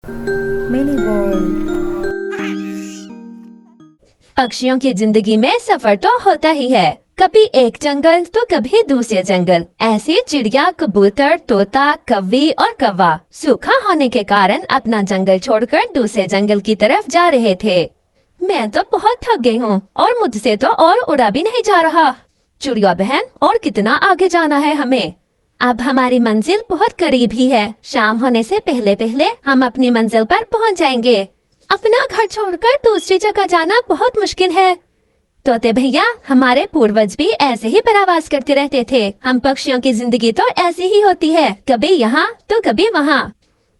Mini world. पक्षियों की जिंदगी में सफर तो होता ही है, कभी एक जंगल तो कभी दूसरे जंगल। ऐसे चिड़िया, कबूतर, तोता, कौवी और कौवा सूखा होने के कारण अपना जंगल छोड़कर दूसरे जंगल की तरफ जा रहे थे। मैं तो बहुत थक गई हूँ और मुझसे तो और उड़ा भी नहीं जा रहा। चिड़िया बहन, और कितना आगे जाना है हमें? अब हमारी मंजिल बहुत करीब ही है। शाम होने से पहले पहले हम अपनी मंजिल पर पहुँच जाएंगे। अपना घर छोड़कर दूसरी जगह जाना बहुत मुश्किल है। तोते भैया, हमारे पूर्वज भी ऐसे ही परावास करते रहते थे। हम पक्षियों की जिंदगी तो ऐसी ही होती है, कभी यहाँ तो कभी वहाँ।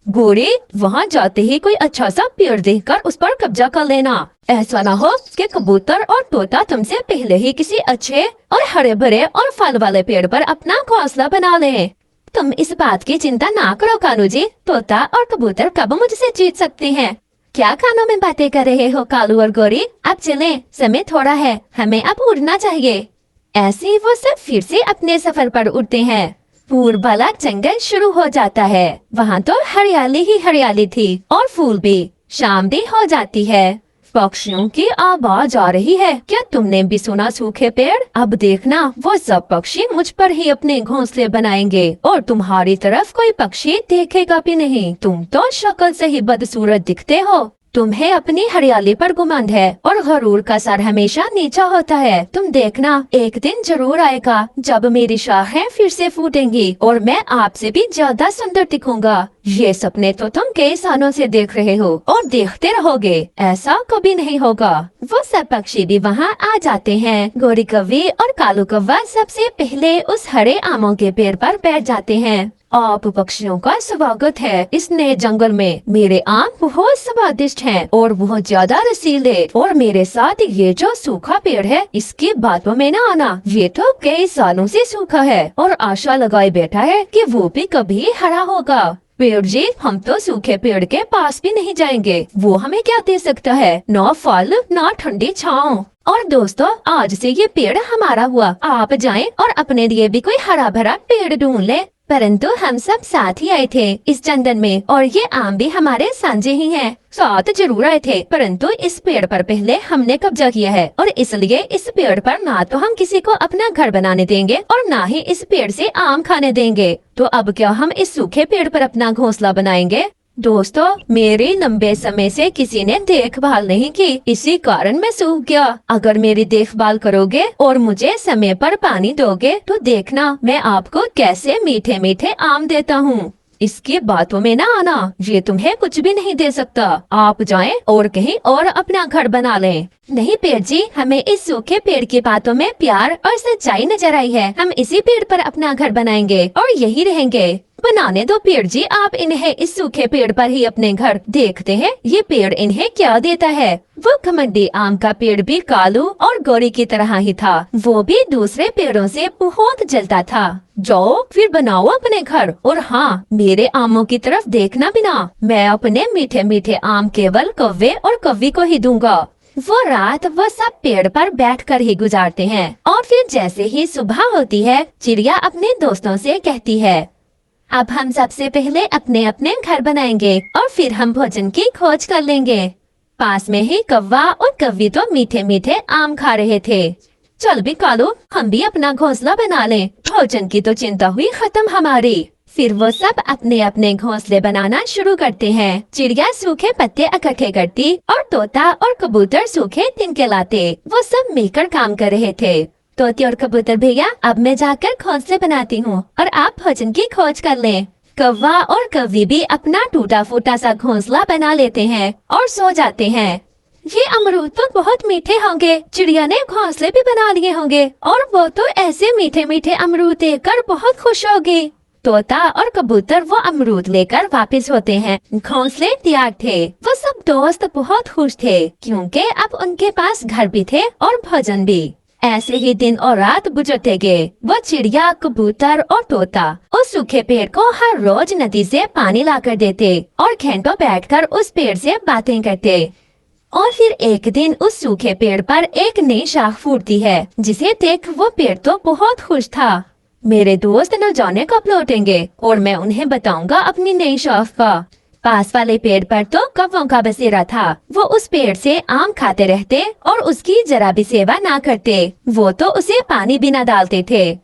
गोरी, वहाँ जाते ही कोई अच्छा सा पेड़ देखकर उस पर कब्जा कर लेना। ऐसा ना हो कि कबूतर और तोता तुमसे पहले ही किसी अच्छे और हरे भरे और फल वाले पेड़ पर अपना घोंसला बना ले। तुम इस बात की चिंता ना करो कालू जी, तोता और कबूतर कब मुझसे जीत सकते हैं। क्या कानों में बातें कर रहे हो कालू और गोरी? अब चलें, समय थोड़ा है, हमें अब उड़ना चाहिए। ऐसे ही वो सब फिर से अपने सफर पर उड़ते हैं। पूर्व वाला जंगल शुरू हो जाता है। वहाँ तो हरियाली ही हरियाली थी और फूल भी। शाम भी हो जाती है। पक्षियों की आवाज आ रही है। क्या तुमने भी सुना सूखे पेड़? अब देखना, वो सब पक्षी मुझ पर ही अपने घोंसले बनाएंगे और तुम्हारी तरफ कोई पक्षी देखेगा भी नहीं। तुम तो शक्ल से ही बदसूरत दिखते हो। तुम्हें अपनी हरियाली पर गुमंड है और गरूर का सर हमेशा नीचा होता है। तुम देखना, एक दिन जरूर आएगा जब मेरी शाखें फिर से फूटेंगी और मैं आपसे भी ज्यादा सुंदर दिखूंगा। ये सपने तो तुम कई सालों से देख रहे हो और देखते रहोगे। ऐसा कभी नहीं होगा। वो सब पक्षी भी वहाँ आ जाते हैं। गोरी कौवी और कालू कौवा सबसे पहले उस हरे आमों के पेड़ पर बैठ जाते हैं। आप पक्षियों का स्वागत है इस नए जंगल में। मेरे आम बहुत स्वादिष्ट हैं और बहुत ज्यादा रसीले। और मेरे साथ ये जो सूखा पेड़ है, इसकी बातों में न आना। ये तो कई सालों से सूखा है और आशा लगाए बैठा है कि वो भी कभी हरा होगा। पेड़ जी, हम तो सूखे पेड़ के पास भी नहीं जाएंगे। वो हमें क्या दे सकता है? न फल, न ठंडी छांव। और दोस्तों, आज से ये पेड़ हमारा हुआ। आप जाएं और अपने लिए भी कोई हरा भरा पेड़ ढूंढ ले। परंतु हम सब साथ ही आए थे इस जंगल में और ये आम भी हमारे साझे ही हैं। साथ जरूर आए थे, परंतु इस पेड़ पर पहले हमने कब्जा किया है और इसलिए इस पेड़ पर ना तो हम किसी को अपना घर बनाने देंगे और ना ही इस पेड़ से आम खाने देंगे। तो अब क्या हम इस सूखे पेड़ पर अपना घोंसला बनाएंगे? दोस्तों, मेरी लंबे समय से किसी ने देखभाल नहीं की, इसी कारण मैं सूख गया। अगर मेरी देखभाल करोगे और मुझे समय पर पानी दोगे तो देखना मैं आपको कैसे मीठे मीठे आम देता हूँ। इसकी बातों में ना आना, ये तुम्हें कुछ भी नहीं दे सकता। आप जाएं और कहीं और अपना घर बना लें। नहीं पेड़ जी, हमें इस सूखे पेड़ की बातों में प्यार और सच्चाई नजर आई है। हम इसी पेड़ पर अपना घर बनाएंगे और यही रहेंगे। बनाने दो पेड़ जी, आप इन्हें इस सूखे पेड़ पर ही अपने घर। देखते हैं ये पेड़ इन्हें क्या देता है। वो घमंडी आम का पेड़ भी कालू और गोरी की तरह ही था। वो भी दूसरे पेड़ों से बहुत जलता था। जाओ फिर बनाओ अपने घर और हाँ, मेरे आमों की तरफ देखना भी ना। मैं अपने मीठे मीठे आम केवल कौवे और कौवी को ही दूंगा। वो रात वो सब पेड़ पर बैठकर ही गुजारते हैं और फिर जैसे ही सुबह होती है, चिड़िया अपने दोस्तों से कहती है, अब हम सबसे पहले अपने अपने घर बनाएंगे और फिर हम भोजन की खोज कर लेंगे। पास में ही कौवा और कौवी तो मीठे मीठे आम खा रहे थे। चल भी कालू, हम भी अपना घोंसला बना लें। भोजन की तो चिंता हुई खत्म हमारी। फिर वो सब अपने अपने घोंसले बनाना शुरू करते हैं। चिड़िया सूखे पत्ते इकट्ठे करती और तोता और कबूतर सूखे तिनके लाते। वो सब मिलकर काम कर रहे थे। तोते और कबूतर भैया, अब मैं जाकर घोंसले बनाती हूँ और आप भोजन की खोज कर लें। कौवा और कौवी भी अपना टूटा फूटा सा घोंसला बना लेते हैं और सो जाते हैं। ये अमरूद तो बहुत मीठे होंगे। चिड़िया ने घोंसले भी बना लिए होंगे और वो तो ऐसे मीठे मीठे अमरूद देखकर बहुत खुश होगी। तोता और कबूतर वो अमरूद लेकर वापस होते हैं। घोंसले तैयार थे। वो सब दोस्त बहुत खुश थे क्योंकि अब उनके पास घर भी थे और भोजन भी। ऐसे ही दिन और रात गुजरते गए। वो चिड़िया, कबूतर और तोता उस सूखे पेड़ को हर रोज नदी से पानी लाकर देते और घंटों बैठकर उस पेड़ से बातें करते। और फिर एक दिन उस सूखे पेड़ पर एक नई शाख फूटती है, जिसे देख वो पेड़ तो बहुत खुश था। मेरे दोस्त न जाने कब लौटेंगे और मैं उन्हें बताऊंगा अपनी नई शाख का। पास वाले पेड़ पर तो कौवों का बसेरा था। वो उस पेड़ से आम खाते रहते और उसकी जरा भी सेवा ना करते। वो तो उसे पानी भी ना डालते थे।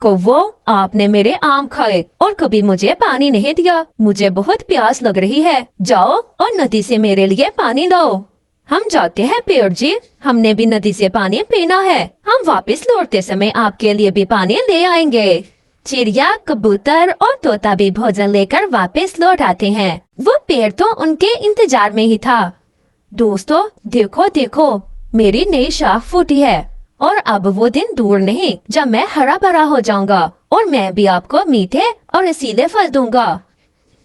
कौवो, आपने मेरे आम खाए और कभी मुझे पानी नहीं दिया। मुझे बहुत प्यास लग रही है। जाओ और नदी से मेरे लिए पानी लाओ। हम जाते हैं पेड़ जी, हमने भी नदी से पानी पीना है। हम वापस लौटते समय आपके लिए भी पानी ले आएंगे। चिड़िया, कबूतर और तोता भी भोजन लेकर वापस लौट आते हैं। वो पेड़ तो उनके इंतजार में ही था। दोस्तों, देखो देखो, मेरी नई शाख फूटी है और अब वो दिन दूर नहीं जब मैं हरा भरा हो जाऊंगा और मैं भी आपको मीठे और रसीले फल दूंगा।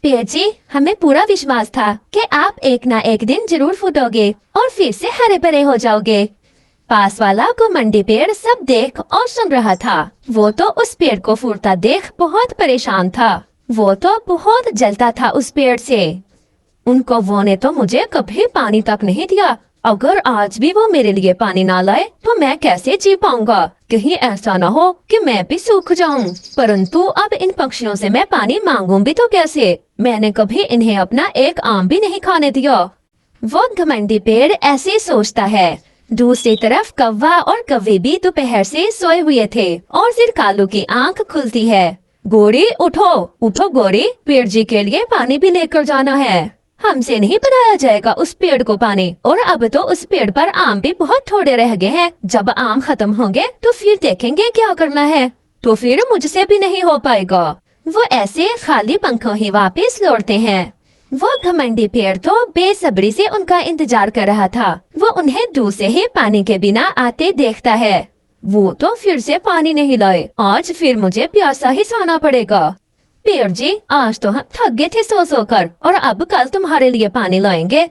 पेड़ जी, हमें पूरा विश्वास था कि आप एक ना एक दिन जरूर फूटोगे और फिर से हरे भरे हो जाओगे। पास वाला घुमंडी पेड़ सब देख और सुन रहा था। वो तो उस पेड़ को फूटता देख बहुत परेशान था। वो तो बहुत जलता था उस पेड़ से। उन कौवों ने तो मुझे कभी पानी तक नहीं दिया। अगर आज भी वो मेरे लिए पानी ना लाए तो मैं कैसे जी पाऊंगा। कहीं ऐसा ना हो कि मैं भी सूख जाऊं। परंतु अब इन पक्षियों से मैं पानी मांगूं भी तो कैसे। मैंने कभी इन्हें अपना एक आम भी नहीं खाने दिया। वो घमंडी पेड़ ऐसे सोचता है। दूसरी तरफ कौवा और कौवी भी दोपहर से सोए हुए थे और फिर कालू की आंख खुलती है। गोरी, उठो उठो गोरी, पेड़ जी के लिए पानी भी लेकर जाना है। हमसे नहीं बनाया जाएगा उस पेड़ को पानी। और अब तो उस पेड़ पर आम भी बहुत थोड़े रह गए हैं। जब आम खत्म होंगे तो फिर देखेंगे क्या करना है। तो फिर मुझसे भी नहीं हो पाएगा। वो ऐसे खाली पंखों ही वापस लौटते हैं। वो घमंडी पेड़ तो बेसब्री से उनका इंतजार कर रहा था। वो उन्हें दूर से ही पानी के बिना आते देखता है। वो तो फिर से पानी नहीं लाए। आज फिर मुझे प्यासा ही सोना पड़ेगा। पेड़ जी, आज तो हम थक गए थे सो सोकर और अब कल तुम्हारे लिए पानी लाएंगे।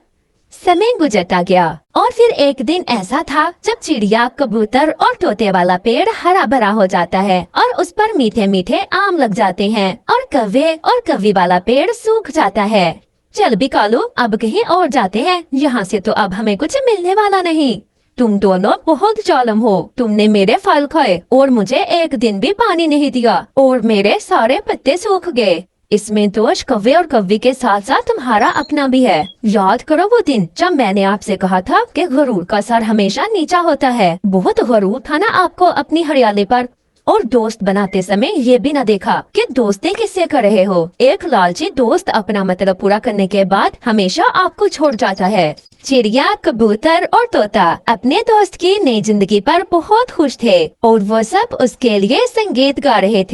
समय गुजरता गया और फिर एक दिन ऐसा था जब चिड़िया, कबूतर और तोते वाला पेड़ हरा भरा हो जाता है और उस पर मीठे मीठे आम लग जाते हैं और कौवे और कौवी वाला पेड़ सूख जाता है। चल भी कालू, अब कहीं और जाते हैं। यहाँ से तो अब हमें कुछ मिलने वाला नहीं। तुम दोनों बहुत जालिम हो। तुमने मेरे फल खाए और मुझे एक दिन भी पानी नहीं दिया और मेरे सारे पत्ते सूख गए। इसमें दोष कौवे और कौवी के साथ साथ तुम्हारा अपना भी है। याद करो वो दिन जब मैंने आपसे कहा था कि गरूर का सर हमेशा नीचा होता है। बहुत गरूर था ना आपको अपनी हरियाली पर। और दोस्त बनाते समय ये भी न देखा कि दोस्ती किससे कर रहे हो। एक लालची दोस्त अपना मतलब पूरा करने के बाद हमेशा आपको छोड़ जाता है। चिड़िया, कबूतर और तोता अपने दोस्त की नई जिंदगी पर बहुत खुश थे और वो सब उसके लिए संगीत गा रहे थे।